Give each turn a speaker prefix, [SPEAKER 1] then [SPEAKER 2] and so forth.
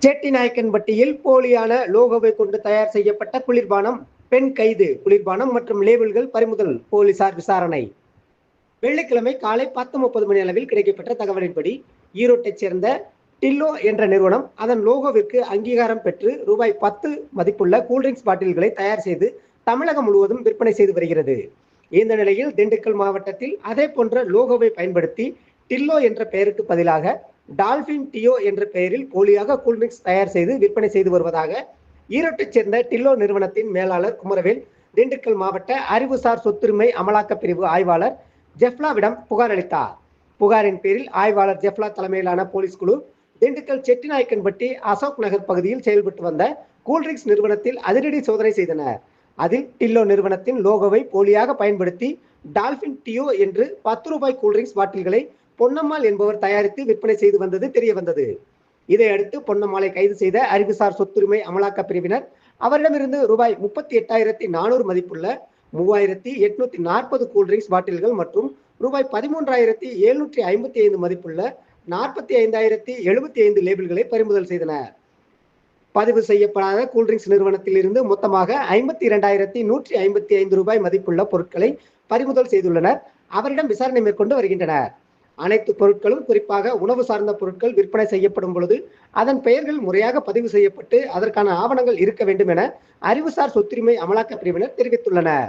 [SPEAKER 1] செட்டிநாயக்கன்பட்டியில் போலியான லோகோவை கொண்டு தயார் செய்யப்பட்ட குளிர்பானம், பெண் கைது. குளிர்பானம் மற்றும் லேபிள்கள் பறிமுதல். போலீசார் விசாரணை. வெள்ளிக்கிழமை காலை 10:30 மணி அளவில் கிடைக்கப்பட்ட தகவலின்படி, ஈரோட்டைச் சேர்ந்த டில்லோ என்ற நிறுவனம் அதன் லோகோவிற்கு அங்கீகாரம் பெற்று ரூபாய் 10 மதிப்புள்ள கூல்ட்ரிங்க்ஸ் பாட்டில்களை தயார் செய்து தமிழகம் முழுவதும் விற்பனை செய்து வருகிறது. இந்த நிலையில் திண்டுக்கல் மாவட்டத்தில் அதே போன்ற லோகோவை பயன்படுத்தி டில்லோ என்ற பெயருக்கு பதிலாக டால்பின் டியோ என்ற பெயரில் போலியாக கூல்ட்ரிங்க்ஸ் தயார் செய்து விற்பனை செய்து வருவதாக ஈரோட்டைச் சேர்ந்த டில்லோ நிறுவனத்தின் மேலாளர் குமரவேல் திண்டுக்கல் மாவட்ட அறிவுசார் சொத்துரிமை அமலாக்க பிரிவு ஆய்வாளர் ஜெஃப்லாவிடம் புகார் அளித்தார். புகாரின் பேரில் ஆய்வாளர் ஜெஃப்லா தலைமையிலான போலீஸ் குழு திண்டுக்கல் செட்டிநாயக்கன்பட்டி அசோக் நகர் பகுதியில் செயல்பட்டு வந்த கூல்ட்ரிங்க்ஸ் நிறுவனத்தில் அதிரடி சோதனை செய்தனர். அதில் டில்லோ நிறுவனத்தின் லோகோவை போலியாக பயன்படுத்தி டால்பின் டியோ என்று 10 ரூபாய் கூல்ட்ரிங்க்ஸ் பாட்டில்களை பொன்னம்மாள் என்பவர் தயாரித்து விற்பனை செய்து வந்தது தெரிய வந்தது. இதையடுத்து பொன்னம்மாளை கைது செய்த அறிவுசார் சொத்துரிமை அமலாக்க பிரிவினர் அவரிடமிருந்து ரூபாய் 38,400 மதிப்புள்ள 3,840 கூல்ட்ரிங்க்ஸ் பாட்டில்கள் மற்றும் ரூபாய் 13,755 மதிப்புள்ள 45,075 லேபிள்களை பறிமுதல் செய்தனர். பதிவு செய்யப்படாத கூல்ட்ரிங்க்ஸ் நிறுவனத்தில் இருந்து மொத்தமாக 52,155 ரூபாய் மதிப்புள்ள பொருட்களை பறிமுதல் செய்துள்ளனர். அவரிடம் விசாரணை மேற்கொண்டு வருகின்றனர். அனைத்து பொருட்களும் குறிப்பாக உணவு சார்ந்த பொருட்கள் விற்பனை செய்யப்படும் பொழுது அதன் பெயர்கள் முறையாக பதிவு செய்யப்பட்டு அதற்கான ஆவணங்கள் இருக்க வேண்டும் என அறிவுசார் சொத்துரிமை அமலாக்க பிரிவினர் தெரிவித்துள்ளனர்.